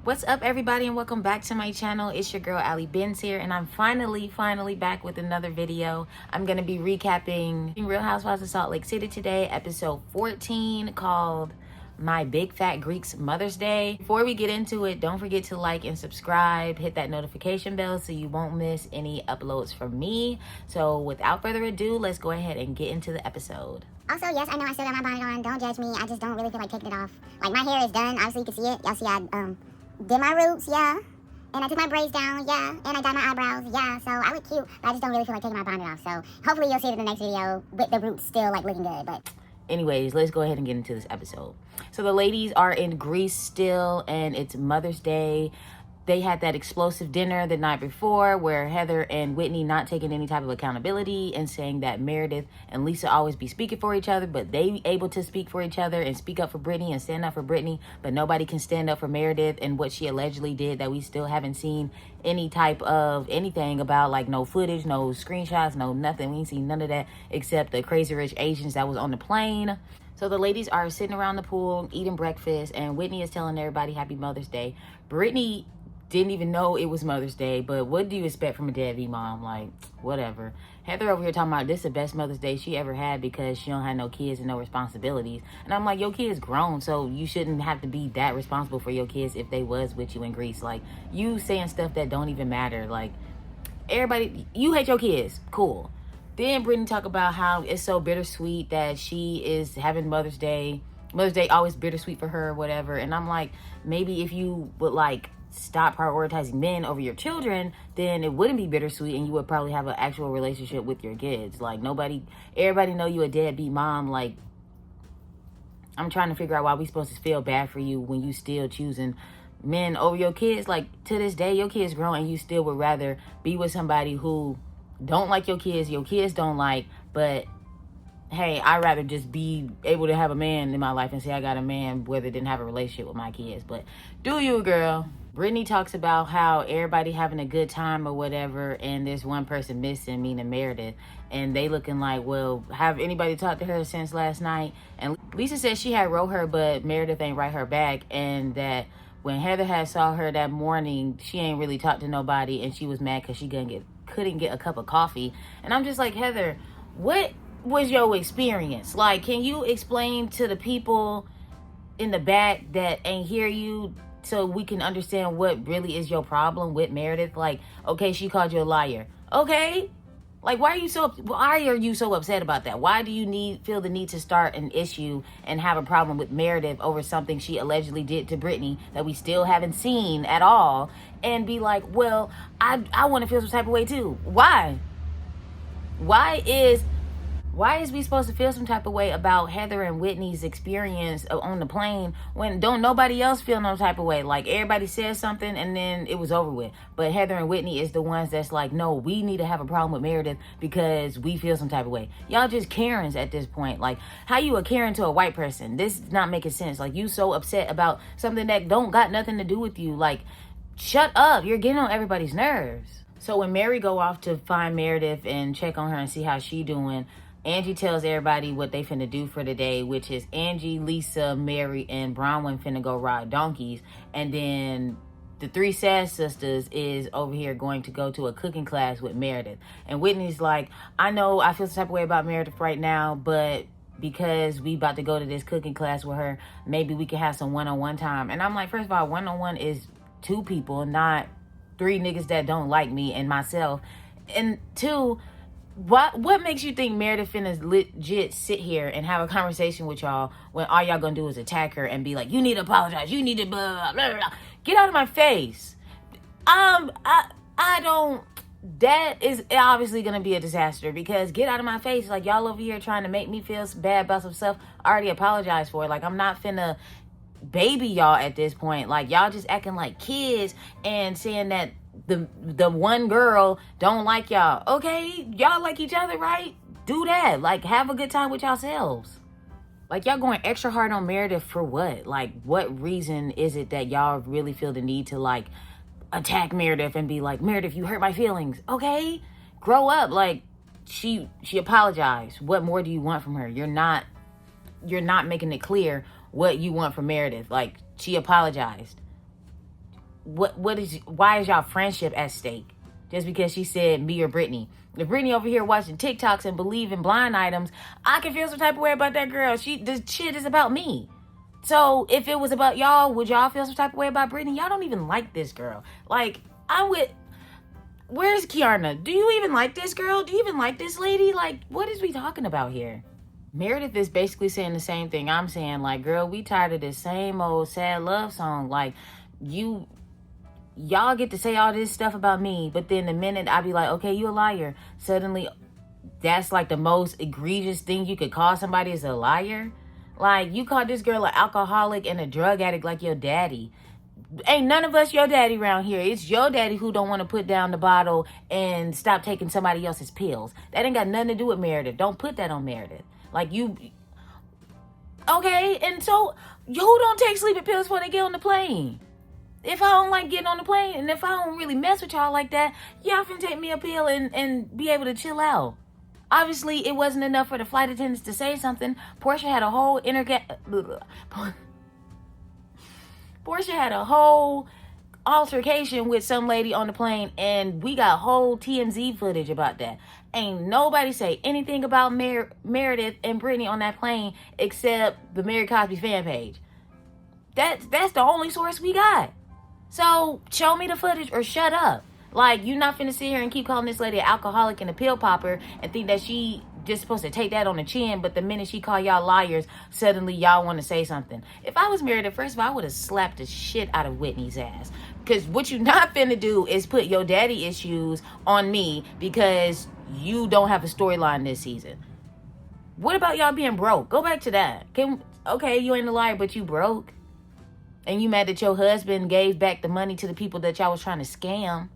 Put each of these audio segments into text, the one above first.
What's up, everybody, and welcome back to my channel. It's your girl AlleyBenz here, and I'm finally back with another video. I'm gonna be recapping Real Housewives of Salt Lake City today, episode 14, called My Big Fat Greek's Mother's Day. Before we get into it, don't forget to like and subscribe, hit that notification bell so you won't miss any uploads from me. So without further ado, let's go ahead and get into the episode. Also, yes, I know I still got my bonnet on. Don't judge me. I just don't really feel like taking it off. Like, my hair is done. Obviously, you can see it. Y'all see I did my roots, yeah. And I took my braids down, yeah. And I dyed my eyebrows, yeah. So I look cute, but I just don't really feel like taking my bonnet off. So hopefully you'll see it in the next video with the roots still, like, looking good, but... Anyways, let's go ahead and get into this episode. So the ladies are in Greece still, and it's Mother's Day. They had that explosive dinner the night before where Heather and Whitney not taking any type of accountability and saying that Metedith and Lisa always be speaking for each other, but they able to speak for each other and speak up for Brittany and stand up for Brittany, but nobody can stand up for Metedith and what she allegedly did that we still haven't seen any type of anything about, like no footage, no screenshots, no nothing. We ain't seen none of that except the crazy rich Asians that was on the plane. So the ladies are sitting around the pool eating breakfast, and Whitney is telling everybody Happy Mother's Day. Brittany didn't even know it was Mother's Day, but what do you expect from a deadbeat mom? Like, whatever. Heather over here talking about this is the best Mother's Day she ever had because she don't have no kids and no responsibilities. And I'm like, your kid's grown, so you shouldn't have to be that responsible for your kids if they was with you in Greece. Like, you saying stuff that don't even matter. Like, everybody, you hate your kids. Cool. Then Brittany talk about how it's so bittersweet that she is having Mother's Day. Mother's Day always bittersweet for her or whatever. And I'm like, maybe if you would, like, stop prioritizing men over your children, then it wouldn't be bittersweet and you would probably have an actual relationship with your kids. Like, everybody know you a deadbeat mom. Like, I'm trying to figure out why we supposed to feel bad for you when you still choosing men over your kids. Like, to this day, your kids grown and you still would rather be with somebody who don't like your kids don't like, but hey, I'd rather just be able to have a man in my life and say I got a man, whether didn't have a relationship with my kids. But do you, girl? Brittany talks about how everybody having a good time or whatever, and there's one person missing, meaning Metedith, and they looking like, well, have anybody talked to her since last night? And Lisa said she had wrote her, but Metedith ain't write her back, and that when Heather had saw her that morning, she ain't really talked to nobody, and she was mad because she couldn't get a cup of coffee. And I'm just like, Heather, what was your experience? Like, can you explain to the people in the back that ain't hear you so we can understand what really is your problem with Metedith? Like, okay, she called you a liar. Okay, like, why are you so upset about that? Why do you feel the need to start an issue and have a problem with Metedith over something she allegedly did to Brittany that we still haven't seen at all, and be like, well, I want to feel some type of way too? Why is we supposed to feel some type of way about Heather and Whitney's experience on the plane when don't nobody else feel no type of way? Like, everybody says something and then it was over with. But Heather and Whitney is the ones that's like, no, we need to have a problem with Metedith because we feel some type of way. Y'all just Karens at this point. Like, how you a Karen to a white person? This is not making sense. Like, you so upset about something that don't got nothing to do with you. Like, shut up. You're getting on everybody's nerves. So when Mary go off to find Metedith and check on her and see how she doing, Angie tells everybody what they finna do for the day, which is Angie, Lisa, Mary, and Bronwyn finna go ride donkeys. And then the three Sass sisters is over here going to go to a cooking class with Metedith. And Whitney's like, I know I feel some type of way about Metedith right now, but because we about to go to this cooking class with her, maybe we can have some one-on-one time. And I'm like, first of all, one-on-one is two people, not three niggas that don't like me and myself. And two, what makes you think Metedith finna legit sit here and have a conversation with y'all when all y'all gonna do is attack her and be like, you need to apologize, you need to blah, blah, blah, blah. Get out of my face. I don't, that is obviously gonna be a disaster, because get out of my face. Like, y'all over here trying to make me feel bad about some stuff I already apologized for. Like, I'm not finna baby y'all at this point. Like, y'all just acting like kids and saying that the one girl don't like y'all. Okay, y'all like each other, right? Do that. Like, have a good time with yourselves. Like, y'all going extra hard on Metedith for what? Like, what reason is it that y'all really feel the need to, like, attack Metedith and be like, Metedith, you hurt my feelings? Okay, grow up. Like, she apologized. What more do you want from her? You're not making it clear what you want from Metedith. Like, she apologized. why is y'all friendship at stake? Just because she said me or Brittany. If Brittany over here watching TikToks and believe in blind items, I can feel some type of way about that girl. The shit is about me. So if it was about y'all, would y'all feel some type of way about Brittany? Y'all don't even like this girl. Like, where's Kiarna? Do you even like this girl? Do you even like this lady? Like, what is we talking about here? Metedith is basically saying the same thing I'm saying. Like, girl, we tired of this same old sad love song. Like, y'all get to say all this stuff about me, but then the minute I be like, okay, you a liar, suddenly that's like the most egregious thing you could call somebody is a liar. Like, you call this girl an alcoholic and a drug addict like your daddy. Ain't none of us your daddy around here. It's your daddy who don't want to put down the bottle and stop taking somebody else's pills. That ain't got nothing to do with Metedith. Don't put that on Metedith. Like, you... Okay, and so, who don't take sleeping pills before they get on the plane? If I don't like getting on the plane, and if I don't really mess with y'all like that, y'all can take me a pill and be able to chill out. Obviously, it wasn't enough for the flight attendants to say something. Portia had a whole altercation with some lady on the plane, and we got whole TMZ footage about that. Ain't nobody say anything about Metedith and Brittany on that plane except the Mary Cosby fan page. That's the only source we got. So show me the footage or shut up. Like, you not finna sit here and keep calling this lady an alcoholic and a pill popper and think that she just supposed to take that on the chin, but the minute she call y'all liars, suddenly y'all want to say something. If I was Metedith, first of all, I would have slapped the shit out of Whitney's ass. Because what you not finna do is put your daddy issues on me because you don't have a storyline this season. What about y'all being broke? Go back to that. Okay, you ain't a liar, but you broke. And you mad that your husband gave back the money to the people that y'all was trying to scam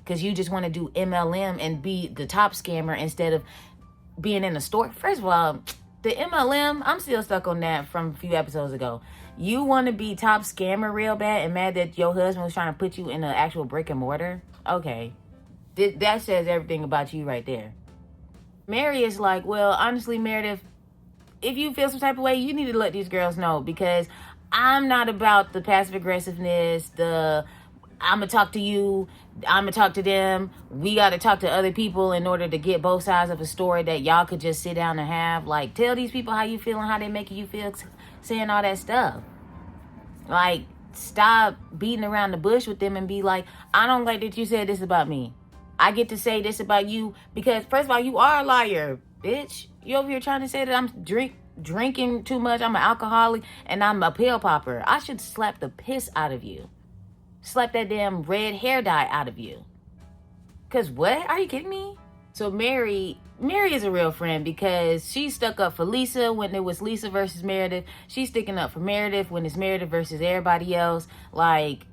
because you just want to do MLM and be the top scammer instead of being in the store. First of all, the MLM, I'm still stuck on that from a few episodes ago. You want to be top scammer real bad and mad that your husband was trying to put you in an actual brick and mortar? Okay. That says everything about you right there. Mary is like, well, honestly, Metedith, if you feel some type of way, you need to let these girls know because I'm not about the passive aggressiveness, I'm going to talk to you, I'm going to talk to them. We got to talk to other people in order to get both sides of a story that y'all could just sit down and have. Like, tell these people how you feel and how they making you feel saying all that stuff. Like, stop beating around the bush with them and be like, I don't like that you said this about me. I get to say this about you because, first of all, you are a liar, bitch. You over here trying to say that I'm drinking too much, I'm an alcoholic, and I'm a pill popper. I should slap the piss out of you. Slap that damn red hair dye out of you. Because what? Are you kidding me? So Mary is a real friend because she stuck up for Lisa when it was Lisa versus Metedith. She's sticking up for Metedith when it's Metedith versus everybody else. Like,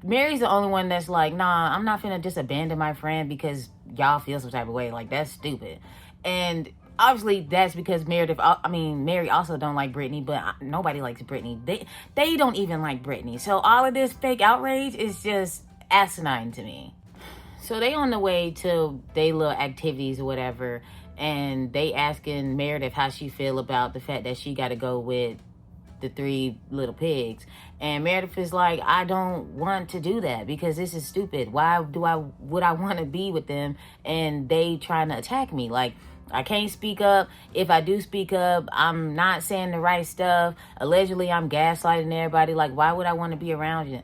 Mary's the only one that's like, nah, I'm not finna just abandon my friend because y'all feel some type of way. Like, that's stupid. And obviously that's because Mary also don't like Brittany, but nobody likes Brittany. They don't even like Brittany. So all of this fake outrage is just asinine to me. So they on the way to they little activities or whatever, and they asking Metedith how she feel about the fact that she got to go with the 3 little pigs. And Metedith is like, I don't want to do that because this is stupid. Why would I want to be with them and they trying to attack me? Like, I can't speak up. If I do speak up, I'm not saying the right stuff. Allegedly, I'm gaslighting everybody. Like, why would I want to be around you?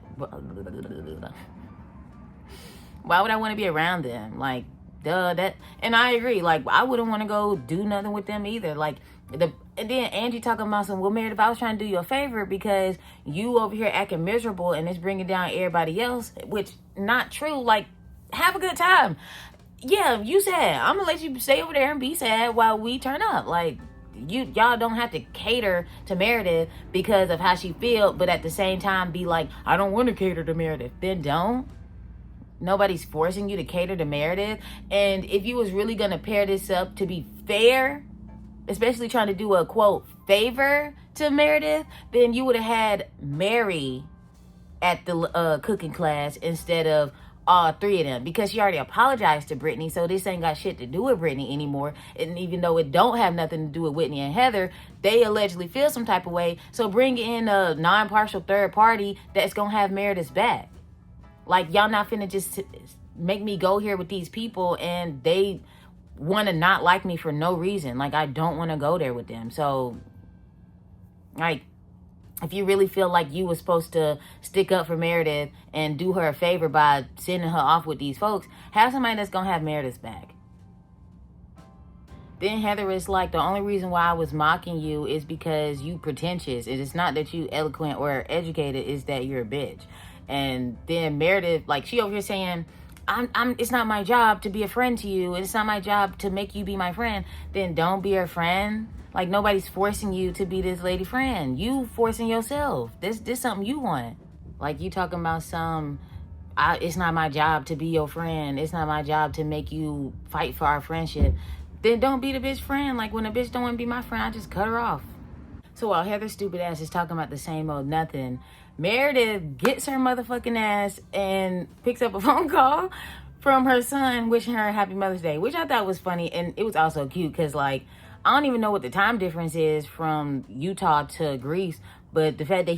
Why would I want to be around them? Like, duh, and I agree. Like, I wouldn't want to go do nothing with them either. Like, and then Angie talking about some, well, Metedith, I was trying to do you a favor because you over here acting miserable and it's bringing down everybody else, which not true. Like, have a good time. Yeah, you sad. I'm gonna let you stay over there and be sad while we turn up. Like, y'all don't have to cater to Metedith because of how she feel, but at the same time be like, I don't want to cater to Metedith. Then don't. Nobody's forcing you to cater to Metedith. And if you was really gonna pair this up to be fair, especially trying to do a quote favor to Metedith, then you would have had Mary at the cooking class instead of all 3 of them, because she already apologized to Brittany, so this ain't got shit to do with Brittany anymore. And even though it don't have nothing to do with Whitney and Heather, they allegedly feel some type of way. So bring in a non-partial third party that's gonna have Metedith's back. Like, y'all not finna just make me go here with these people and they want to not like me for no reason. Like, I don't want to go there with them. So, like, if you really feel like you were supposed to stick up for Metedith and do her a favor by sending her off with these folks, have somebody that's gonna have Metedith's back. Then Heather is like, the only reason why I was mocking you is because you pretentious. It's not that you eloquent or educated, it's that you're a bitch. And then Metedith, like, she over here saying, it's not my job to be a friend to you. It's not my job to make you be my friend. Then don't be her friend. Like, nobody's forcing you to be this lady friend. You forcing yourself. This something you want. Like, you talking about it's not my job to be your friend. It's not my job to make you fight for our friendship. Then don't be the bitch friend. Like, when a bitch don't want to be my friend, I just cut her off. So while Heather's stupid ass is talking about the same old nothing, Metedith gets her motherfucking ass and picks up a phone call from her son wishing her a happy Mother's Day, which I thought was funny. And it was also cute because, like, I don't even know what the time difference is from Utah to Greece, but the fact that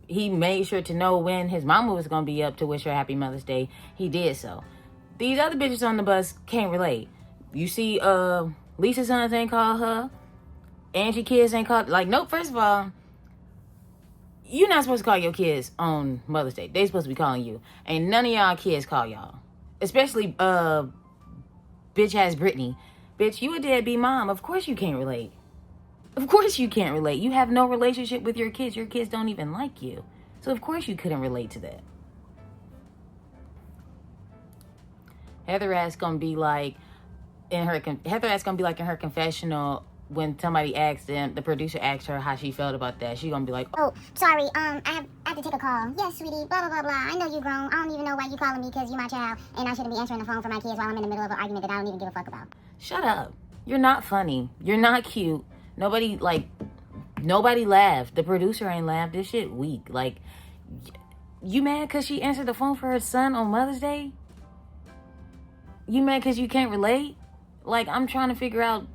he made sure to know when his mama was going to be up to wish her a happy Mother's Day, he did so. These other bitches on the bus can't relate. You see, Lisa's sons ain't called her. Angie kids ain't called. Like, nope, first of all, you're not supposed to call your kids on Mother's Day. They supposed to be calling you. Ain't none of y'all kids call y'all. Especially, bitch ass Brittany. Bitch, you a deadbeat mom. Of course you can't relate. Of course you can't relate. You have no relationship with your kids. Your kids don't even like you. So of course you couldn't relate to that. Heather ass gonna be like in her confessional when somebody asked them, the producer asked her how she felt about that. She gonna be like, oh, sorry, I have to take a call. Yes, sweetie, blah, blah, blah, blah. I know you grown. I don't even know why you calling me because you my child, and I shouldn't be answering the phone for my kids while I'm in the middle of an argument that I don't even give a fuck about. shut up. You're not funny. You're not cute. Nobody laughed. The producer ain't laughed. This shit weak. Like, you mad because she answered the phone for her son on Mother's Day? You mad because you can't relate? Like, I'm trying to figure out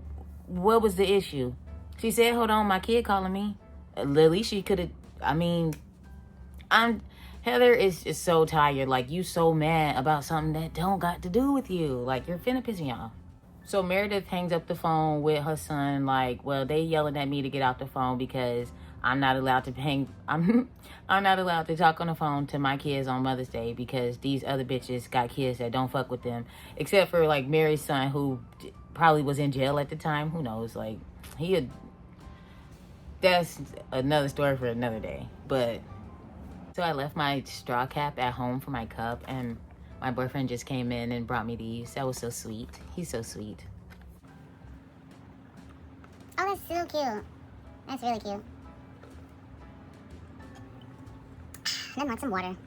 what was the issue. She said, hold on, my kid calling me. Lily, she could have... Heather is so tired. Like, you so mad about something that don't got to do with you. Like, you're finna piss me off. So Metedith hangs up the phone with her son. Like, well, they yelling at me to get off the phone because I'm not allowed to I'm not allowed to talk on the phone to my kids on Mother's Day because these other bitches got kids that don't fuck with them. Except for, like, Mary's son, who probably was in jail at the time. Who knows? Like, that's another story for another day. But, so I left my straw cap at home for my cup, and my boyfriend just came in and brought me these. That was so sweet. He's so sweet. Oh, that's so cute. That's really cute. Then want some water.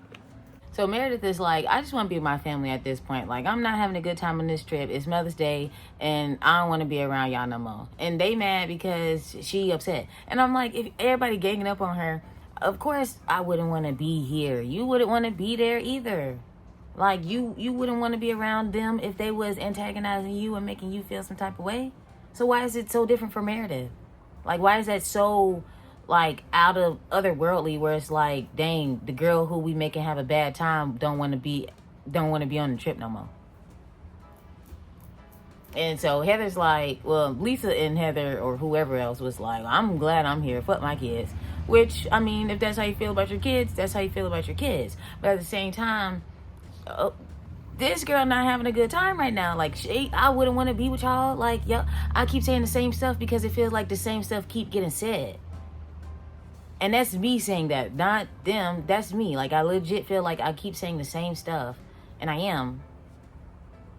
So Metedith is like, I just want to be with my family at this point. Like, I'm not having a good time on this trip. It's Mother's Day, and I don't want to be around y'all no more. And they mad because she upset. And I'm like, if everybody ganging up on her, of course I wouldn't want to be here. You wouldn't want to be there either. Like, you wouldn't want to be around them if they was antagonizing you and making you feel some type of way. So why is it so different for Metedith? Like, why is that so, like, out of otherworldly, where it's like, dang, the girl who we making have a bad time don't want to be on the trip no more. And so Heather's like, well, Lisa and Heather or whoever else was like, I'm glad I'm here. Fuck my kids. Which, I mean, if that's how you feel about your kids, that's how you feel about your kids. But at the same time, this girl not having a good time right now. Like, I wouldn't want to be with y'all. Like, yo, I keep saying the same stuff because it feels like the same stuff keep getting said. And that's me saying that, not them. That's me. Like, I legit feel like I keep saying the same stuff. And I am.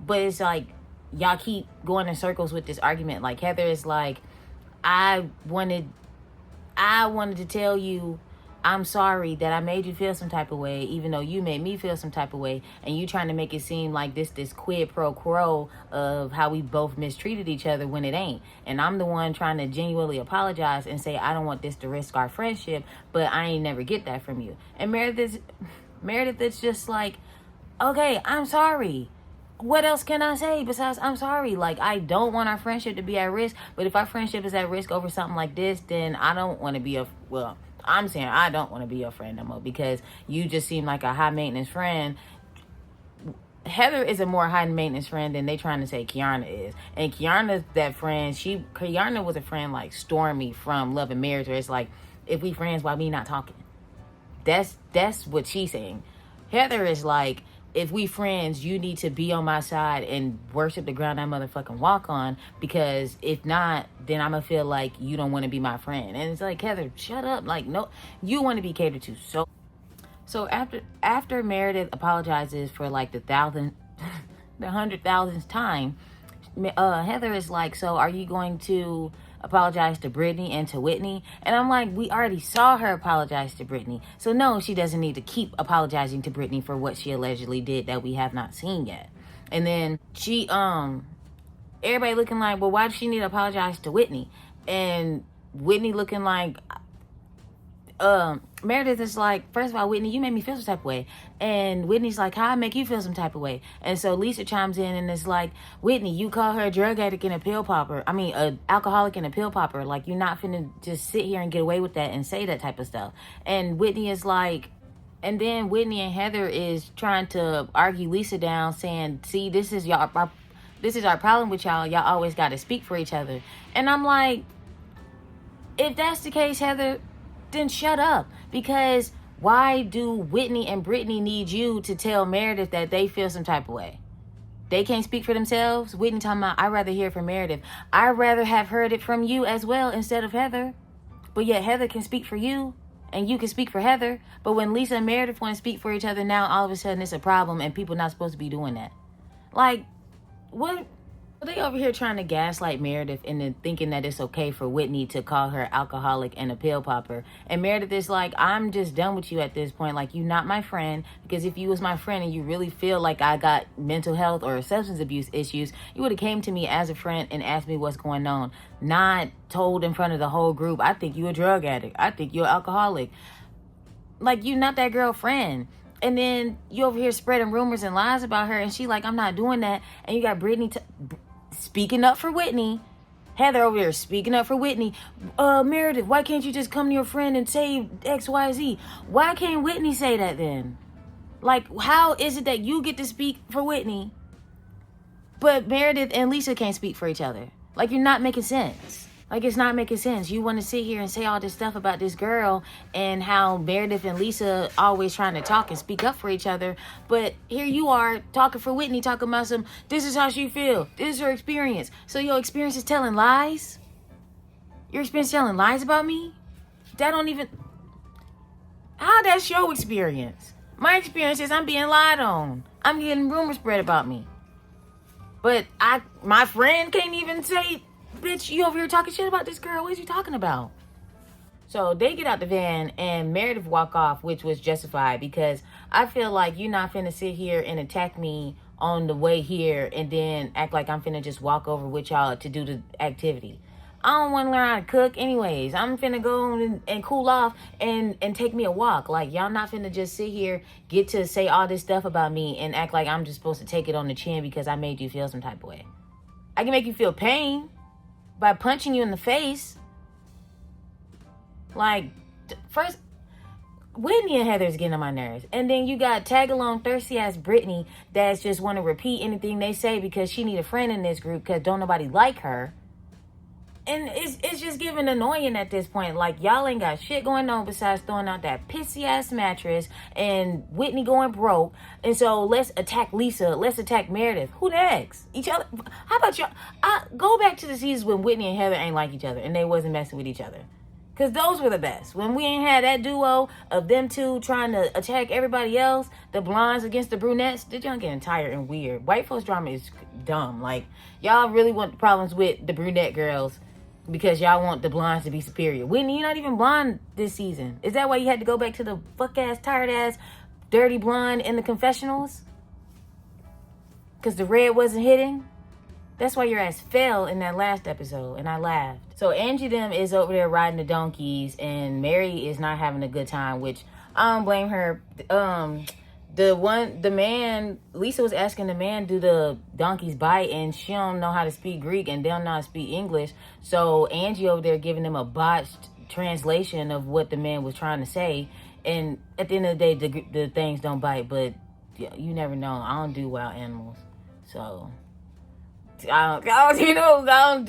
But it's like, y'all keep going in circles with this argument. Like, Heather is like, I wanted to tell you I'm sorry that I made you feel some type of way, even though you made me feel some type of way, and you trying to make it seem like this quid pro quo of how we both mistreated each other when it ain't. And I'm the one trying to genuinely apologize and say I don't want this to risk our friendship, but I ain't never get that from you. And Metedith is just like, okay, I'm sorry. What else can I say besides I'm sorry? Like, I don't want our friendship to be at risk, but if our friendship is at risk over something like this, then I don't want to be I'm saying I don't want to be your friend no more because you just seem like a high maintenance friend. Heather is a more high maintenance friend than they trying to say Kiana is. And Kiana's that friend. Kiana was a friend like Stormy from Love and Marriage, where it's like, if we friends, why we not talking? That's what she's saying. Heather is like, if we friends, you need to be on my side and worship the ground I motherfucking walk on, because if not, then I'm gonna feel like you don't want to be my friend. And it's like, Heather, shut up. Like, no, you want to be catered to. So after Metedith apologizes for like the 100,000th time, Heather is like, so are you going to apologize to Brittany and to Whitney? And I'm like, we already saw her apologize to Brittany. So no, she doesn't need to keep apologizing to Brittany for what she allegedly did that we have not seen yet. And then everybody looking like, well, why does she need to apologize to Whitney? And Whitney looking like, Metedith is like, first of all, Whitney, you made me feel some type of way. And Whitney's like, how I make you feel some type of way? And so Lisa chimes in and is like, Whitney, you call her a drug addict and a pill popper. I mean, a alcoholic and a pill popper. Like, you're not finna just sit here and get away with that and say that type of stuff. And Whitney is like, and then Whitney and Heather is trying to argue Lisa down, saying, see, this is our problem with y'all. Y'all always got to speak for each other. And I'm like, if that's the case, Heather, then shut up. Because why do Whitney and Brittany need you to tell Metedith that they feel some type of way? They can't speak for themselves? Whitney talking about, I'd rather hear from Metedith. I'd rather have heard it from you as well instead of Heather. But yet Heather can speak for you and you can speak for Heather. But when Lisa and Metedith want to speak for each other, now all of a sudden it's a problem and people not supposed to be doing that. Like, what? They over here trying to gaslight Metedith and then thinking that it's okay for Whitney to call her alcoholic and a pill popper. And Metedith is like, I'm just done with you at this point. Like, you not my friend. Because if you was my friend and you really feel like I got mental health or substance abuse issues, you would have came to me as a friend and asked me what's going on. Not told in front of the whole group, I think you a drug addict. I think you're alcoholic. Like, you not that girlfriend. And then you over here spreading rumors and lies about her. And she like, I'm not doing that. And you got Brittany speaking up for Whitney. Heather over here speaking up for Whitney. Metedith, why can't you just come to your friend and say XYZ? Why can't Whitney say that then? Like, how is it that you get to speak for Whitney, but Metedith and Lisa can't speak for each other? Like, you're not making sense. Like, it's not making sense. You want to sit here and say all this stuff about this girl and how Metedith and Lisa always trying to talk and speak up for each other. But here you are talking for Whitney, talking about this is how she feel. This is her experience. So your experience is telling lies? Your experience telling lies about me? That don't even... How that's your experience? My experience is I'm being lied on. I'm getting rumors spread about me. But my friend can't even say... Bitch, you over here talking shit about this girl. What is you talking about? So they get out the van and Metedith walk off, which was justified because I feel like you're not finna sit here and attack me on the way here and then act like I'm finna just walk over with y'all to do the activity. I don't want to learn how to cook anyways. I'm finna go and cool off and take me a walk. Like, y'all not finna just sit here, get to say all this stuff about me and act like I'm just supposed to take it on the chin because I made you feel some type of way. I can make you feel pain by punching you in the face. Like, first, Whitney and Heather's getting on my nerves. And then you got tag-along thirsty-ass Brittany that's just want to repeat anything they say because she need a friend in this group because don't nobody like her. And it's just getting annoying at this point. Like, y'all ain't got shit going on besides throwing out that pissy-ass mattress and Whitney going broke. And so let's attack Lisa. Let's attack Metedith. Who next? Each other? How about y'all? Go back to the seasons when Whitney and Heather ain't like each other and they wasn't messing with each other. Because those were the best. When we ain't had that duo of them two trying to attack everybody else, the blondes against the brunettes, they're just getting tired and weird. White folks drama is dumb. Like, y'all really want problems with the brunette girls because y'all want the blondes to be superior. Whitney, you're not even blonde this season. Is that why you had to go back to the fuck-ass, tired-ass, dirty blonde in the confessionals? Because the red wasn't hitting? That's why your ass fell in that last episode, and I laughed. So Angie them is over there riding the donkeys, and Mary is not having a good time, which I don't blame her. The man, Lisa was asking the man, do the donkeys bite? And she don't know how to speak Greek and they don't know how to speak English. So Angie over there giving them a botched translation of what the man was trying to say. And at the end of the day, the things don't bite. But you never know. I don't do wild animals, so I don't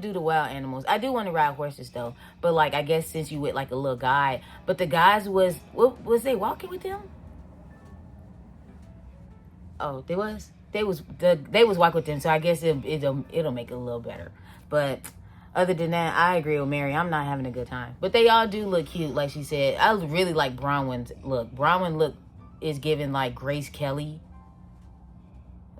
do the wild animals. I do want to ride horses though. But like, I guess since you with like a little guide, but the guys was they walking with them? Oh, they was walking with them. So I guess it'll make it a little better. But other than that, I agree with Mary. I'm not having a good time. But they all do look cute, like she said. I really like Bronwyn's look. Bronwyn look is giving like Grace Kelly.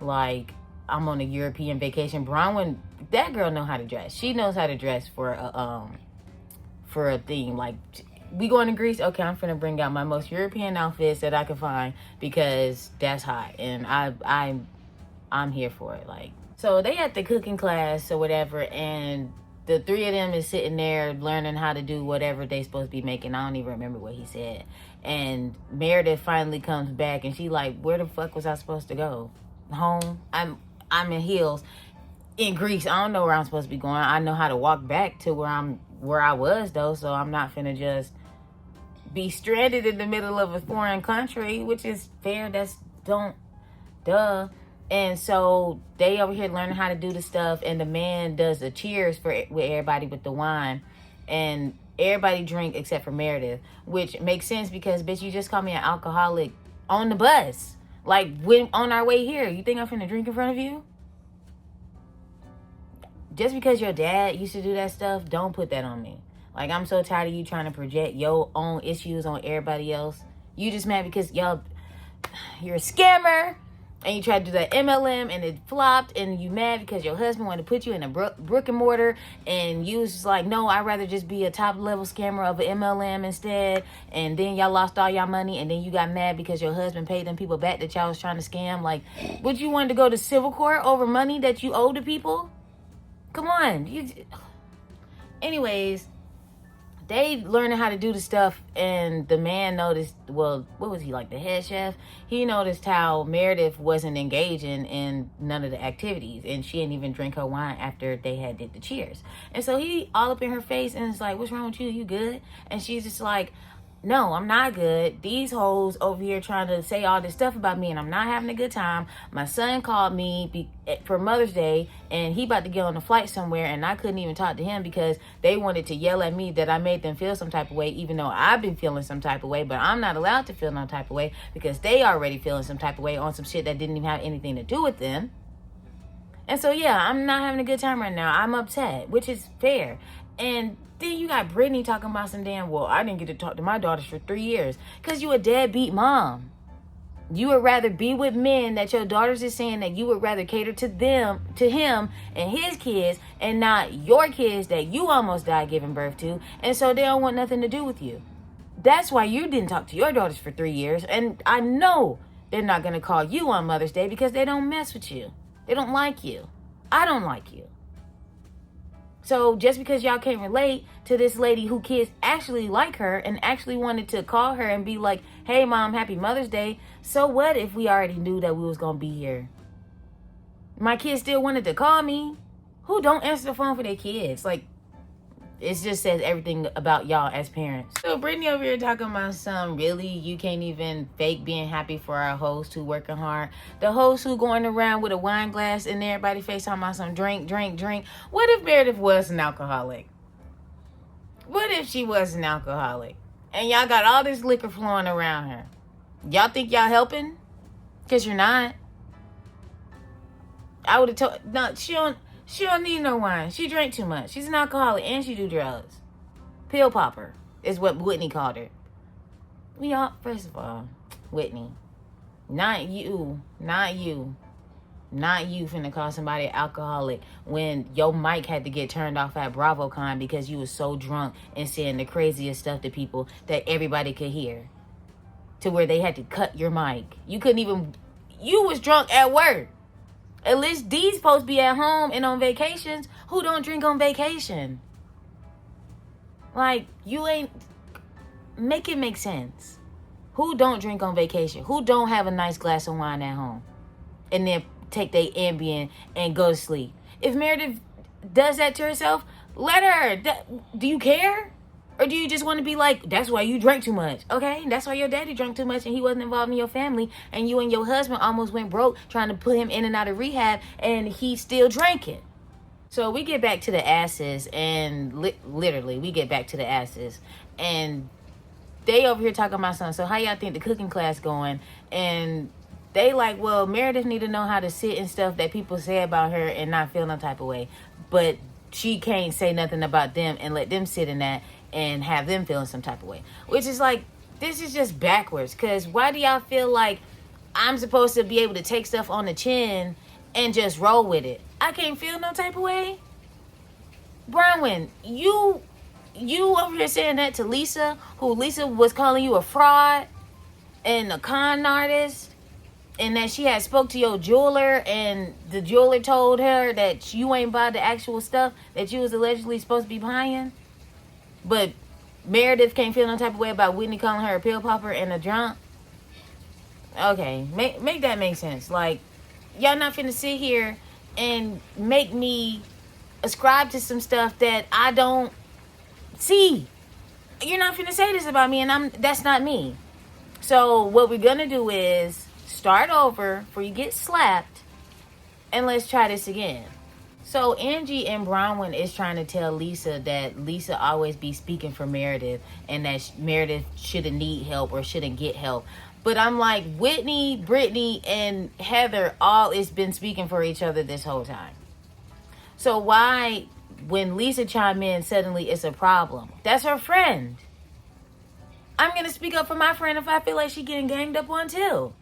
Like, I'm on a European vacation. Bronwyn, that girl know how to dress. She knows how to dress for a theme. Like, we going to Greece? Okay, I'm finna bring out my most European outfits that I can find because that's hot, and I'm here for it. Like, so they at the cooking class or whatever, and the three of them is sitting there learning how to do whatever they supposed to be making. I don't even remember what he said. And Metedith finally comes back, and she like, where the fuck was I supposed to go? Home? I'm in heels in Greece. I don't know where I'm supposed to be going. I know how to walk back to where I was though, so I'm not finna just be stranded in the middle of a foreign country, which is fair. That's duh. And so they over here learning how to do the stuff, and the man does the cheers with everybody with the wine, and everybody drink except for Metedith, which makes sense because bitch, you just called me an alcoholic on the bus. Like, when on our way here, you think I'm finna drink in front of you? Just because your dad used to do that stuff, don't put that on me. Like, I'm so tired of you trying to project your own issues on everybody else. You just mad because you're a scammer, and you tried to do that MLM, and it flopped, and you mad because your husband wanted to put you in a brick and mortar, and you was just like, no, I'd rather just be a top-level scammer of an MLM instead, and then y'all lost all y'all money, and then you got mad because your husband paid them people back that y'all was trying to scam. Like, would you want to go to civil court over money that you owe to people? Come on. Anyways, they learning how to do the stuff, and the man noticed, well, what was he, like the head chef? He noticed how Metedith wasn't engaging in none of the activities, and she didn't even drink her wine after they had did the cheers. And so he all up in her face, and it's like, what's wrong with you? You good? And she's just like, no, I'm not good. These hoes over here trying to say all this stuff about me, and I'm not having a good time. My son called me for Mother's Day, and he about to get on a flight somewhere, and I couldn't even talk to him because they wanted to yell at me that I made them feel some type of way, even though I've been feeling some type of way, but I'm not allowed to feel no type of way because they already feeling some type of way on some shit that didn't even have anything to do with them. And so, yeah, I'm not having a good time right now. I'm upset, which is fair. And then you got Brittany talking about some damn, well, I didn't get to talk to my daughters for 3 years. Because you a deadbeat mom. You would rather be with men that your daughters is saying that you would rather cater to him and his kids, and not your kids that you almost died giving birth to. And so they don't want nothing to do with you. That's why you didn't talk to your daughters for 3 years. And I know they're not going to call you on Mother's Day because they don't mess with you. They don't like you. I don't like you. So just because y'all can't relate to this lady who kids actually like her and actually wanted to call her and be like, hey mom, happy Mother's Day. So what if we already knew that we was going to be here? My kids still wanted to call me. Who don't answer the phone for their kids? Like, it just says everything about y'all as parents. So Brittany over here talking about some, really, you can't even fake being happy for our host who working hard. The host who going around with a wine glass in everybody's face talking about some drink. What if Metedith was an alcoholic? What if she was an alcoholic? And y'all got all this liquor flowing around her. Y'all think y'all helping? Because you're not. I would have told, no, she don't need no wine. She drank too much. She's an alcoholic and she do drugs. Pill popper is what Whitney called her. We all, first of all, Whitney, not you finna call somebody an alcoholic when your mic had to get turned off at BravoCon because you was so drunk and saying the craziest stuff to people that everybody could hear. To where they had to cut your mic. You couldn't even, you was drunk at work. At least these supposed to be at home and on vacations. Who don't drink on vacation? Like, you ain't... Make it make sense. Who don't drink on vacation? Who don't have a nice glass of wine at home? And then take their Ambien and go to sleep. If Metedith does that to herself, let her. Do you care? Or do you just want to be like, that's why you drank too much? Okay, that's why your daddy drank too much and he wasn't involved in your family, and you and your husband almost went broke trying to put him in and out of rehab, and he still drank it. So we get back to the asses, and literally we get back to the asses, and they over here talking about something. So how y'all think the cooking class going? And they like, well, Metedith need to know how to sit and stuff that people say about her and not feel no type of way, but she can't say nothing about them and let them sit in that and have them feeling some type of way. Which is like, this is just backwards. Because why do y'all feel like I'm supposed to be able to take stuff on the chin and just roll with it? I can't feel no type of way. Bronwyn, you over here saying that to Lisa, who Lisa was calling you a fraud and a con artist, and that she had spoke to your jeweler, and the jeweler told her that you ain't bought the actual stuff that you was allegedly supposed to be buying. But Metedith can't feel no type of way about Whitney calling her a pill popper and a drunk. Okay, make that make sense. Like, y'all not finna sit here and make me ascribe to some stuff that I don't see. You're not finna say this about me, and that's not me. So what we're gonna do is start over before you get slapped, and let's try this again. So Angie and Bronwyn is trying to tell Lisa that Lisa always be speaking for Metedith, and that Metedith shouldn't need help or shouldn't get help. But I'm like, Whitney, Brittany, and Heather all has been speaking for each other this whole time. So why, when Lisa chime in, suddenly it's a problem? That's her friend. I'm going to speak up for my friend if I feel like she getting ganged up on too.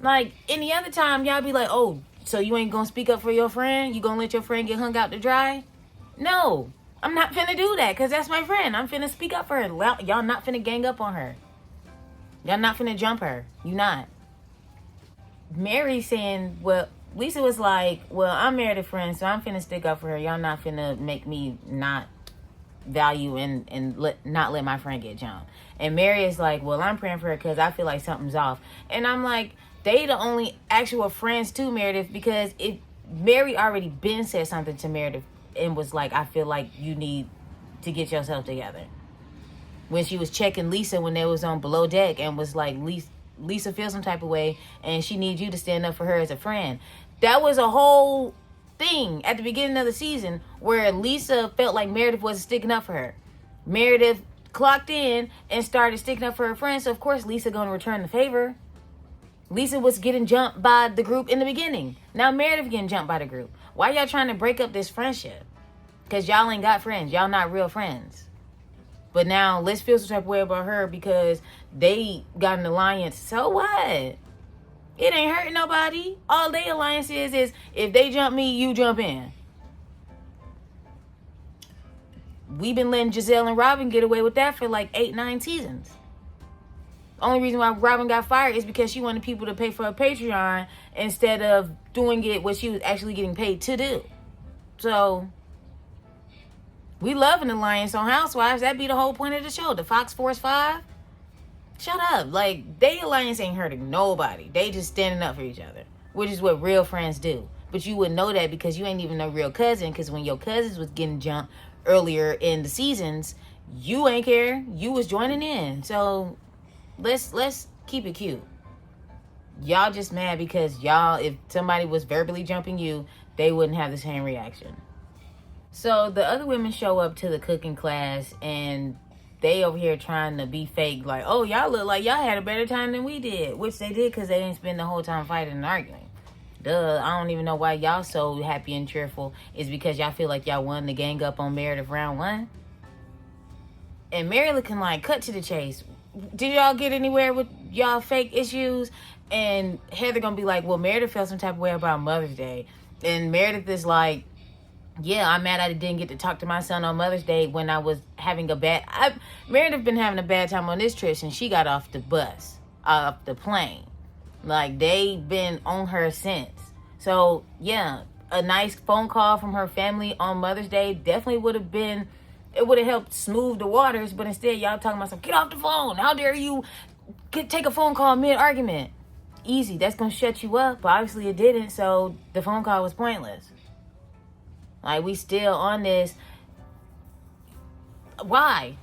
Like, any other time, y'all be like, oh, so you ain't going to speak up for your friend? You going to let your friend get hung out to dry? No, I'm not finna do that, because that's my friend. I'm finna speak up for her. Y'all not finna gang up on her. Y'all not finna jump her. You not. Mary saying, well, Lisa was like, well, I'm married a friend, so I'm finna stick up for her. Y'all not finna make me not value and not let my friend get jumped. And Mary is like, well, I'm praying for her because I feel like something's off. And I'm like, they the only actual friends to Metedith, because Mary already been said something to Metedith and was like, I feel like you need to get yourself together. When she was checking Lisa when they was on below deck and was like, Lisa feels some type of way and she needs you to stand up for her as a friend. That was a whole thing at the beginning of the season where Lisa felt like Metedith wasn't sticking up for her. Metedith clocked in and started sticking up for her friend, so of course Lisa gonna return the favor. Lisa was getting jumped by the group in the beginning. Now Metedith getting jumped by the group. Why y'all trying to break up this friendship? Because y'all ain't got friends. Y'all not real friends. But now let's feel some type of way about her because they got an alliance. So what? It ain't hurting nobody. All they alliance is if they jump me, you jump in. We've been letting Giselle and Robin get away with that for like 8-9 seasons. The only reason why Robin got fired is because she wanted people to pay for a Patreon instead of doing it what she was actually getting paid to do. So we love an alliance on Housewives. That'd be the whole point of the show. The Fox Force 5. Shut up. Like, they alliance ain't hurting nobody. They just standing up for each other, which is what real friends do. But you wouldn't know that because you ain't even no real cousin, because when your cousins was getting jumped earlier in the seasons, you ain't care. You was joining in. So let's keep it cute. Y'all just mad because y'all, if somebody was verbally jumping you, they wouldn't have the same reaction. So the other women show up to the cooking class and they over here trying to be fake, like, oh, y'all look like y'all had a better time than we did, which they did because they didn't spend the whole time fighting and arguing. Duh, I don't even know why y'all so happy and cheerful. Is because y'all feel like y'all won the gang up on Metedith round 1? And Mary looking like, cut to the chase. Did y'all get anywhere with y'all fake issues? And Heather gonna be like, well, Metedith felt some type of way about Mother's Day. And Metedith is like, yeah, I'm mad I didn't get to talk to my son on Mother's Day when I was having Metedith been having a bad time on this trip since she got off the plane. Like, they been on her since. So, yeah, a nice phone call from her family on Mother's Day definitely would have helped smooth the waters, but instead y'all talking about get off the phone. How dare you take a phone call mid-argument? Easy, that's going to shut you up. But obviously it didn't, so the phone call was pointless. Like, we still on this. Why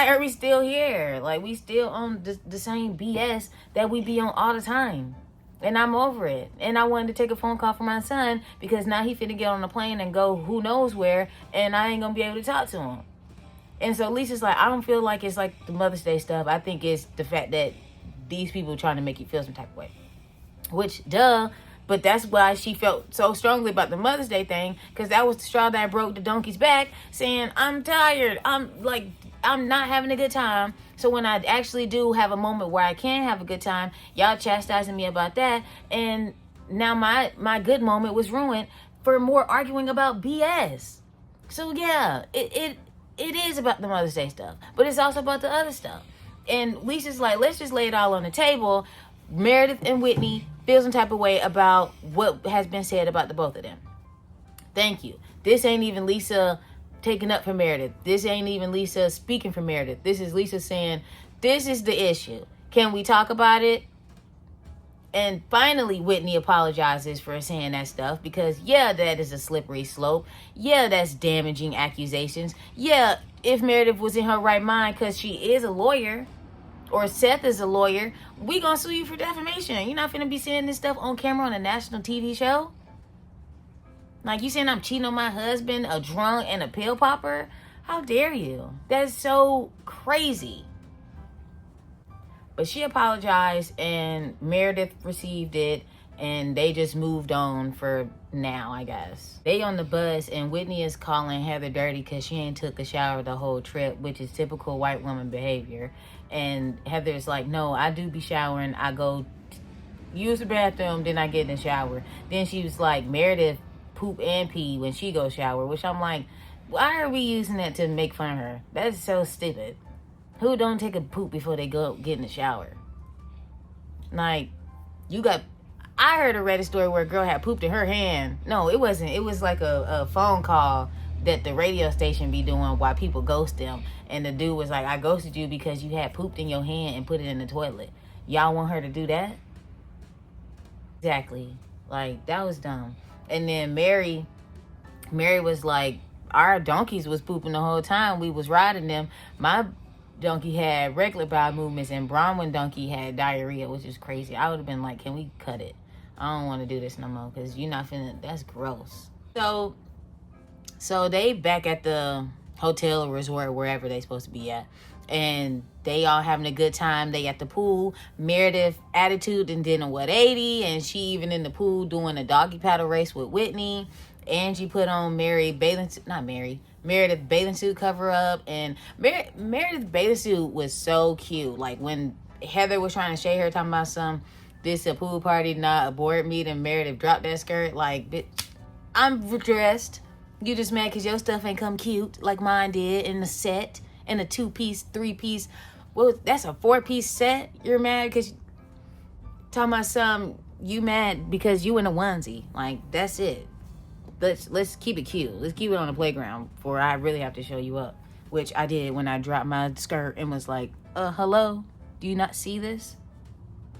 are we still here? Like, we still on the same BS that we be on all the time. And I'm over it. And I wanted to take a phone call from my son because now he finna get on a plane and go who knows where, and I ain't gonna be able to talk to him. And so Lisa's like, I don't feel like it's like the Mother's Day stuff. I think it's the fact that these people are trying to make you feel some type of way. Which, duh. But that's why she felt so strongly about the Mother's Day thing, because that was the straw that broke the donkey's back, saying, I'm tired. I'm not having a good time. So when I actually do have a moment where I can have a good time, y'all chastising me about that. And now my good moment was ruined for more arguing about BS. So yeah, it is about the Mother's Day stuff, but it's also about the other stuff. And Lisa's like, let's just lay it all on the table. Metedith and Whitney feel some type of way about what has been said about the both of them. Thank you. This ain't even Lisa taking up for Metedith. This ain't even Lisa speaking for Metedith. This is Lisa saying, this is the issue. Can we talk about it? And finally, Whitney apologizes for saying that stuff because, yeah, that is a slippery slope. Yeah, that's damaging accusations. Yeah, if Metedith was in her right mind, because she is a lawyer, or Seth is a lawyer, we gonna sue you for defamation. You're not finna be saying this stuff on camera on a national TV show. Like, you saying I'm cheating on my husband, a drunk, and a pill popper? How dare you? That's so crazy. But she apologized, and Metedith received it, and they just moved on for now, I guess. They on the bus, and Whitney is calling Heather dirty because she ain't took a shower the whole trip, which is typical white woman behavior. And Heather's like, no, I do be showering. I go use the bathroom, then I get in the shower. Then she was like, Metedith poop and pee when she go shower, which I'm like, why are we using that to make fun of her? That's so stupid. Who don't take a poop before they go get in the shower? Like, I heard a Reddit story where a girl had pooped in her hand. No, it wasn't. It was like a phone call that the radio station be doing while people ghost them. And the dude was like, I ghosted you because you had pooped in your hand and put it in the toilet. Y'all want her to do that? Exactly. Like, that was dumb. And then Mary was like, our donkeys was pooping the whole time we was riding them. My donkey had regular bowel movements and Bronwyn donkey had diarrhea, which is crazy. I would have been like, can we cut it? I don't want to do this no more because you're not finna, that's gross. So they back at the hotel or resort, wherever they supposed to be at, and they all having a good time. They at the pool. Metedith attitude and did a 180, and she even in the pool doing a doggy paddle race with Whitney. Angie put on Meredith bathing suit cover up, and Meredith bathing suit was so cute. Like when Heather was trying to shade her, talking about this a pool party, not a board meeting, Meredith dropped that skirt. Like, bitch, I'm dressed. You just mad because your stuff ain't come cute like mine did in the set, in a 2-piece, 3-piece. Well, that's a 4-piece set. You're mad because talking about you mad because you in a onesie. Like, that's it. Let's keep it cute. Let's keep it on the playground before I really have to show you up. Which I did when I dropped my skirt and was like, hello? Do you not see this?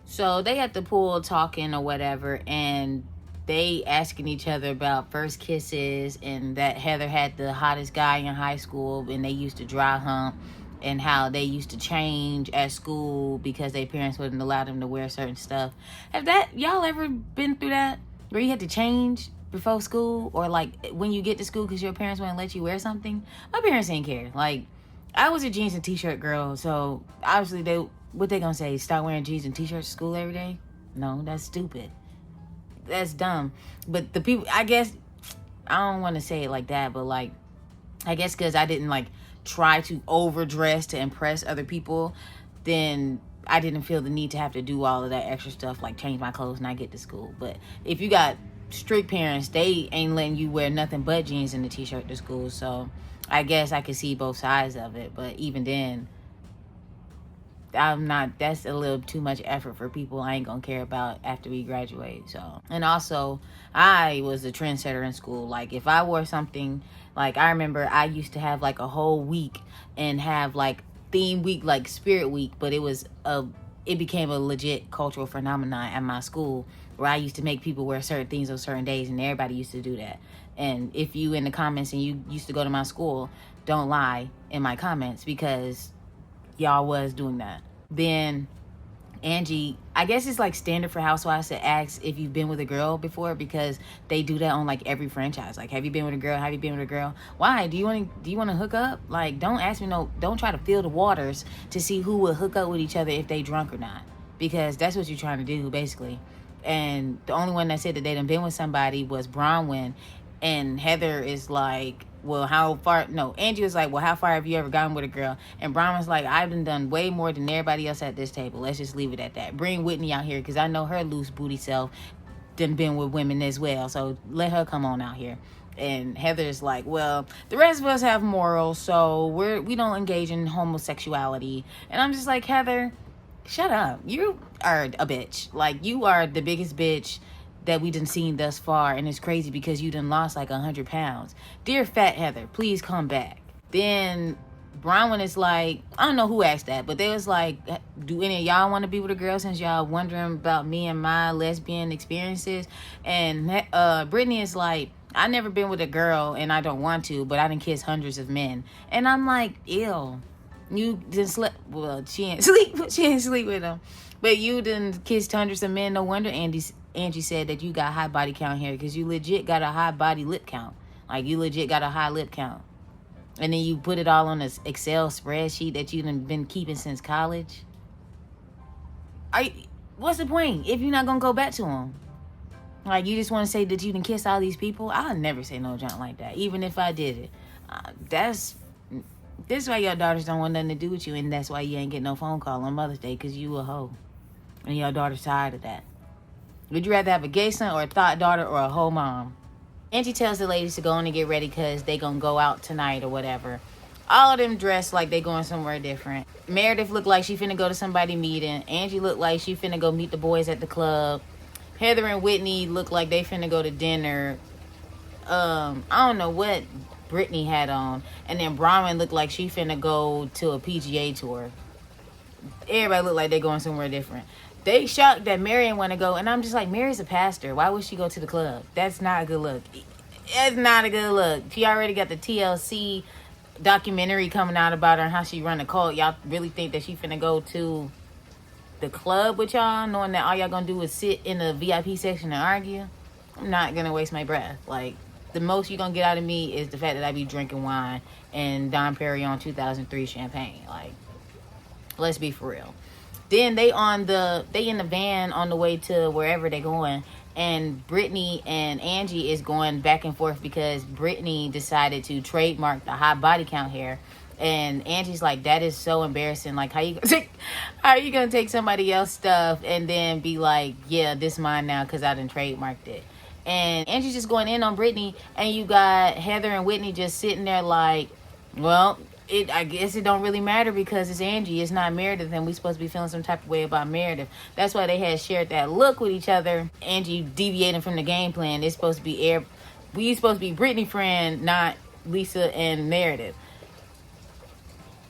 So they at the pool talking or whatever, and they asking each other about first kisses, and that Heather had the hottest guy in high school and they used to dry hump, and how they used to change at school because their parents wouldn't allow them to wear certain stuff. Have y'all ever been through that? Where you had to change before school, or like when you get to school because your parents wouldn't let you wear something? My parents didn't care. Like, I was a jeans and t-shirt girl, so obviously what they gonna say, start wearing jeans and t-shirts to school every day? No, that's stupid. That's dumb. But the people, I guess, I don't want to say it like that, but like, I guess because I didn't like try to overdress to impress other people, then I didn't feel the need to have to do all of that extra stuff, like change my clothes when I get to school. But if you got strict parents, they ain't letting you wear nothing but jeans and a t-shirt to school. So I guess I could see both sides of it. But even then, that's a little too much effort for people I ain't gonna care about after we graduate. So, and also I was a trendsetter in school. Like, if I wore something, like I remember I used to have like a whole week and have like theme week, like spirit week, but it became a legit cultural phenomenon at my school where I used to make people wear certain things on certain days, and everybody used to do that. And if you in the comments and you used to go to my school, don't lie in my comments, because y'all was doing that. Then Angie, I guess it's like standard for Housewives to ask if you've been with a girl before, because they do that on like every franchise. Like, have you been with a girl? Have you been with a girl? Why? Do you want to hook up? Like, don't ask me don't try to feel the waters to see who will hook up with each other if they drunk or not, because that's what you're trying to do basically. And the only one that said that they done been with somebody was Bronwyn, and Heather is like, well, how far? No, Angie was like, well, how far have you ever gotten with a girl? And Bronwyn's like, I've done way more than everybody else at this table. Let's just leave it at that. Bring Whitney out here, because I know her loose booty self done been with women as well. So let her come on out here. And Heather's like, well, the rest of us have morals, so we don't engage in homosexuality. And I'm just like, Heather, shut up. You are a bitch. Like, you are the biggest bitch that we done seen thus far, and it's crazy because you done lost like 100 pounds. Dear fat Heather, please come back. Then Bronwyn is like, I don't know who asked that, but they was like, do any of y'all want to be with a girl, since y'all wondering about me and my lesbian experiences? And Brittany is like, I never been with a girl and I don't want to, but I done kissed hundreds of men. And I'm like, ew. You didn't sleep, well, she ain't sleep with them, but you done kissed hundreds of men. No wonder Angie said that you got high body count here, because you legit got a high body lip count. Like, you legit got a high lip count. And then you put it all on this Excel spreadsheet that you done been keeping since college. What's the point if you're not gonna go back to them? Like, you just want to say that you done kissed all these people? I'll never say no junk like that, even if I did it. This is why your daughters don't want nothing to do with you, and that's why you ain't get no phone call on Mother's Day, because you a hoe. And your daughter's tired of that. Would you rather have a gay son or a thought daughter or a hoe mom? Angie tells the ladies to go in and get ready because they gonna go out tonight or whatever. All of them dressed like they going somewhere different. Metedith looked like she finna go to somebody meeting. Angie looked like she finna go meet the boys at the club. Heather and Whitney looked like they finna go to dinner. I don't know what Brittany had on. And then Bronwyn looked like she finna go to a PGA tour. Everybody looked like they going somewhere different. They shocked that Mary didn't want to go. And I'm just like, Mary's a pastor. Why would she go to the club? That's not a good look. It's not a good look. She already got the TLC documentary coming out about her and how she run a cult. Y'all really think that she finna go to the club with y'all, knowing that all y'all gonna do is sit in the VIP section and argue? I'm not gonna waste my breath. Like, the most you gonna get out of me is the fact that I be drinking wine and Dom Perignon 2003 champagne. Like, let's be for real. Then they in the van on the way to wherever they going, and Brittany and Angie is going back and forth because Brittany decided to trademark the high body count hair, and Angie's like, that is so embarrassing. Like, how you gonna take somebody else's stuff and then be like, yeah, this mine now because I done trademarked it? And Angie's just going in on Brittany, and you got Heather and Whitney just sitting there like, well, I guess it don't really matter because it's Angie, it's not Metedith, and we supposed to be feeling some type of way about Metedith. That's why they had shared that look with each other. Angie deviating from the game plan. It's supposed to be we supposed to be Brittany friend, not Lisa and Metedith.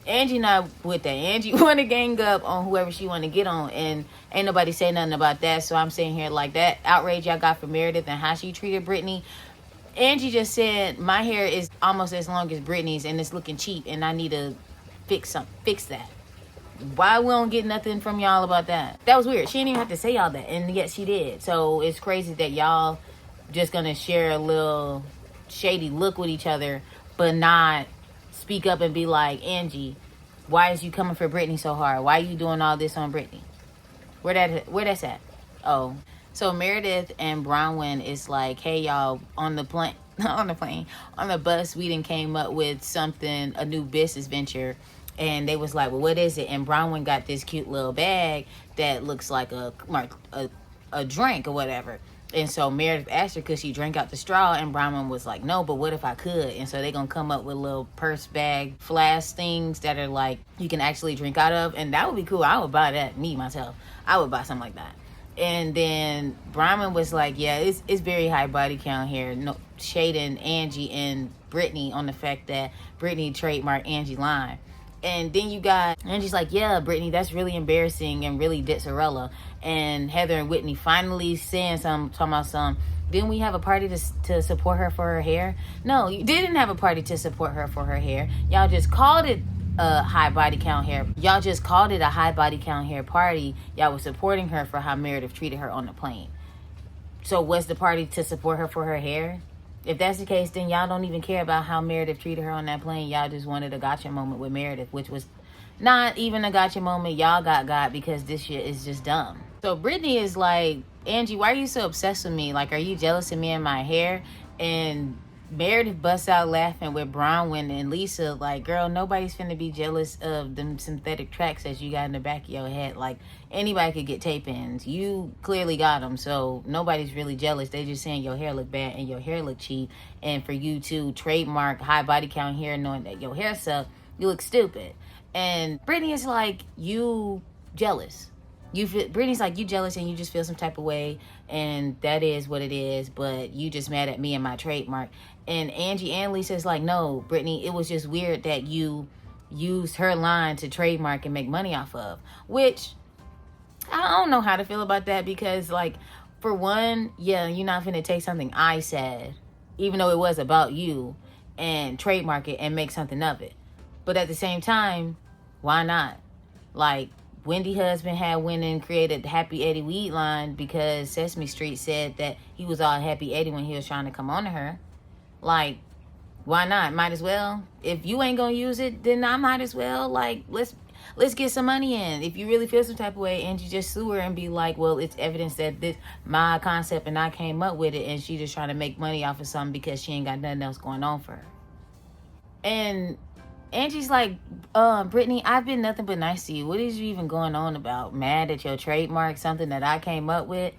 Angie not with that. Angie want to gang up on whoever she want to get on, and ain't nobody say nothing about that. So I'm saying here, like, that outrage y'all got for Metedith and how she treated Brittany. Angie just said, my hair is almost as long as Brittany's and it's looking cheap and I need to fix that. Why we don't get nothing from y'all about that? That was weird. She didn't even have to say all that, and yet she did. So it's crazy that y'all just gonna share a little shady look with each other, but not speak up and be like, Angie, why is you coming for Brittany so hard? Why are you doing all this on Brittany? Where that's at? Oh. So Metedith and Bronwyn is like, hey, y'all, on the bus, we done came up with something, a new business venture. And they was like, well, what is it? And Bronwyn got this cute little bag that looks like a drink or whatever. And so Metedith asked her, could she drink out the straw? And Bronwyn was like, no, but what if I could? And so they gonna come up with little purse bag flask things that are like, you can actually drink out of. And that would be cool. I would buy that, me, myself. I would buy something like that. And then Bronwyn was like, yeah, it's very high body count here. No, shading Angie and Brittany on the fact that Brittany trademarked Angie line. And then you got Angie's like, yeah, Brittany, that's really embarrassing and really Ditzarella. And Heather and Whitney finally saying something, talking about some, Didn't we have a party to support her for her hair? No, you didn't have a party to support her for her hair. Y'all just called it a high body count hair. Y'all just called it a high body count hair party. Y'all was supporting her for how Metedith treated her on the plane. So was the party to support her for her hair? If that's the case, then y'all don't even care about how Metedith treated her on that plane. Y'all just wanted a gotcha moment with Metedith, which was not even a gotcha moment. Y'all got because this shit is just dumb. So Brittany is like, Angie, why are you so obsessed with me? Like, are you jealous of me and my hair? And Metedith busts out laughing with Bronwyn and Lisa, like, girl, nobody's finna be jealous of them synthetic tracks that you got in the back of your head. Like, anybody could get tape ins. You clearly got them, so nobody's really jealous. They just saying your hair look bad and your hair look cheap. And for you to trademark high body count hair knowing that your hair sucks, you look stupid. And Brittany is like, you jealous. Brittany's like, you jealous and you just feel some type of way, and that is what it is, but you just mad at me and my trademark. And Angie and Lisa's like, no, Brittany, it was just weird that you used her line to trademark and make money off of, which I don't know how to feel about that, because, like, for one, yeah, you're not finna take something I said, even though it was about you, and trademark it and make something of it. But at the same time, why not? Like, Wendy husband had went and created Happy Eddie weed line because Sesame Street said that he was all Happy Eddie when he was trying to come on to her. Like, why not? Might as well. If you ain't gonna use it, then I might as well. Like, let's get some money in. If you really feel some type of way, and you just sue her and be like, well, it's evidence that this my concept and I came up with it, and she just trying to make money off of something because she ain't got nothing else going on for her. And Angie's like, Brittany, I've been nothing but nice to you. What is you even going on about? Mad at your trademark, something that I came up with?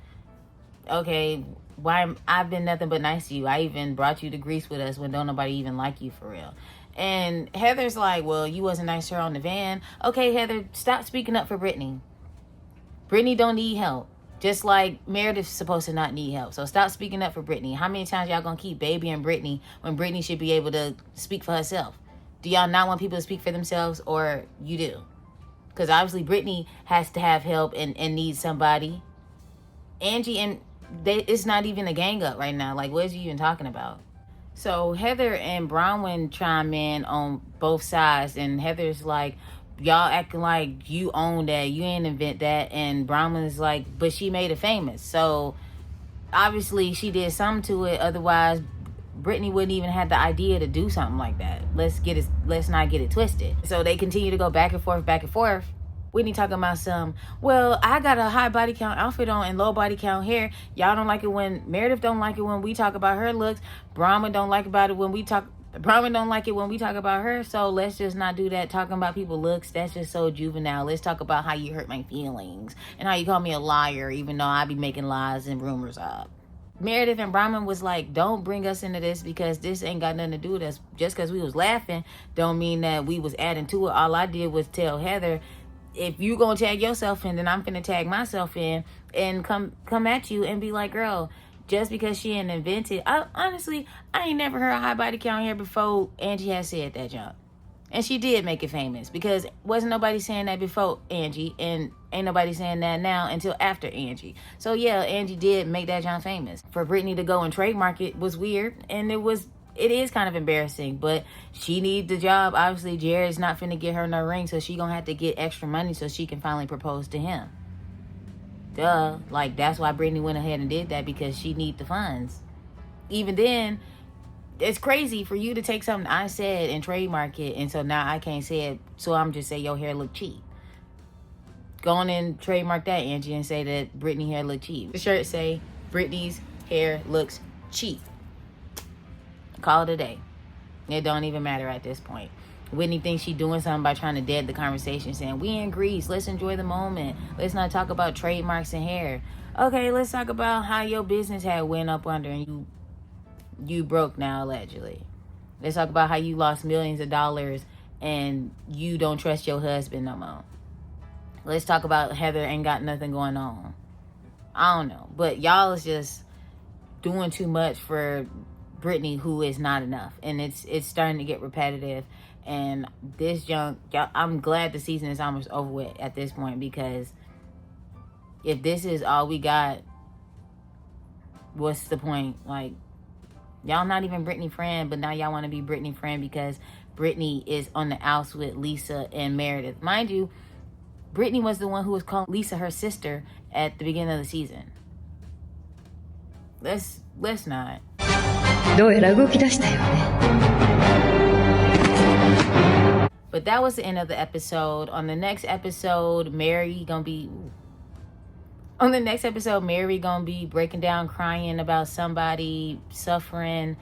Okay, why? I've been nothing but nice to you. I even brought you to Greece with us when don't nobody even like you for real. And Heather's like, well, you wasn't nice to her on the van. Okay, Heather, stop speaking up for Brittany. Brittany don't need help. Just like Metedith's supposed to not need help. So stop speaking up for Brittany. How many times y'all gonna keep babying Brittany when Brittany should be able to speak for herself? Do y'all not want people to speak for themselves, or you do? Because obviously Brittany has to have help and needs somebody. Angie and it's not even a gang up right now. Like, what is you even talking about? So Heather and Bronwyn chime in on both sides, and Heather's like, y'all acting like you own that, you ain't invent that. And Bronwyn's like, but she made it famous, so obviously she did something to it. Otherwise Brittany wouldn't even have the idea to do something like that. Let's not get it twisted. So they continue to go back and forth. Whitney talking about some, well, I got a high body count outfit on and low body count hair. Y'all don't like it when Metedith don't like it when we talk about her looks. Bronwyn don't like it when we talk about her. So let's just not do that. Talking about people's looks, that's just so juvenile. Let's talk about how you hurt my feelings and how you call me a liar, even though I be making lies and rumors up. Metedith and Bronwyn was like, don't bring us into this because this ain't got nothing to do with us. Just because we was laughing don't mean that we was adding to it. All I did was tell Heather, if you gonna tag yourself in, then I'm finna tag myself in and come at you and be like, girl, just because she ain't invented. Honestly, I ain't never heard a high body count here before Angie has said that junk. And she did make it famous because wasn't nobody saying that before Angie, and ain't nobody saying that now until after Angie. So yeah, Angie did make that junk famous. For Brittany to go and trademark it was weird, and it is kind of embarrassing, but she needs the job. Obviously, Jared's not finna get her no ring, so she gonna have to get extra money so she can finally propose to him. Duh. Like, that's why Brittany went ahead and did that, because she need the funds. Even then, it's crazy for you to take something I said and trademark it, and so now I can't say it, so I'm just say your hair look cheap. Go on and trademark that, Angie, and say that Brittany hair look cheap. The shirt say, Brittany's hair looks cheap. Call it a day. It don't even matter at this point. Whitney thinks she doing something by trying to dead the conversation, saying, we in Greece, let's enjoy the moment. Let's not talk about trademarks and hair. Okay, let's talk about how your business had went up under and you broke now, allegedly. Let's talk about how you lost millions of dollars and you don't trust your husband no more. Let's talk about Heather ain't got nothing going on. I don't know. But y'all is just doing too much for Brittany, who is not enough. And it's starting to get repetitive. And this junk, I'm glad the season is almost over with at this point, because if this is all we got, what's the point? Like, y'all not even Brittany friend, but now y'all want to be Brittany friend because Brittany is on the outs with Lisa and Meredith. Mind you, Brittany was the one who was calling Lisa her sister at the beginning of the season. Let's not. どうやら動き出したよね. But that was the end of the episode. On the next episode, Mary gonna be breaking down, crying about somebody suffering.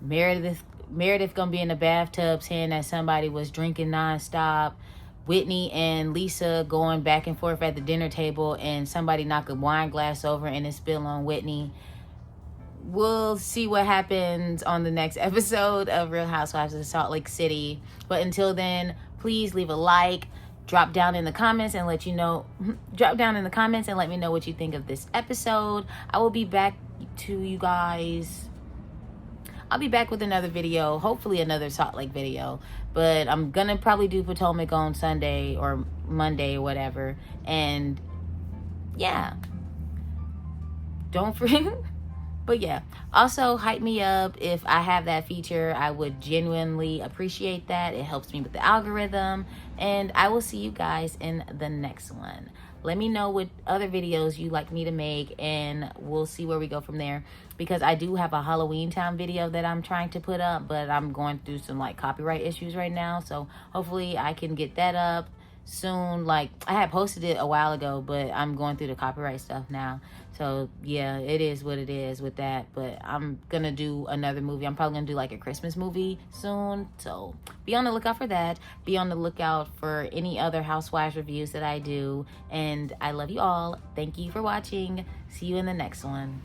Meredith gonna be in the bathtub saying that somebody was drinking nonstop. Whitney and Lisa going back and forth at the dinner table, and somebody knock a wine glass over and it spill on Whitney. We'll see what happens on the next episode of Real Housewives of Salt Lake City. But until then, please leave a like. Drop down in the comments and let me know what you think of this episode. I will be back to you guys. I'll be back with another video, hopefully another Salt Lake video. But I'm gonna probably do Potomac on Sunday or Monday or whatever. And yeah, don't forget. But yeah, also hype me up. If I have that feature, I would genuinely appreciate that. It helps me with the algorithm. And I will see you guys in the next one. Let me know what other videos you like me to make, and we'll see where we go from there. Because I do have a Halloween Town video that I'm trying to put up, but I'm going through some like copyright issues right now. So hopefully I can get that up soon. Like, I had posted it a while ago, but I'm going through the copyright stuff now. So yeah, it is what it is with that. But I'm gonna do another movie. I'm probably gonna do like a Christmas movie soon, so be on the lookout for that. Be on the lookout for any other Housewives reviews that I do. And I love you all. Thank you for watching. See you in the next one.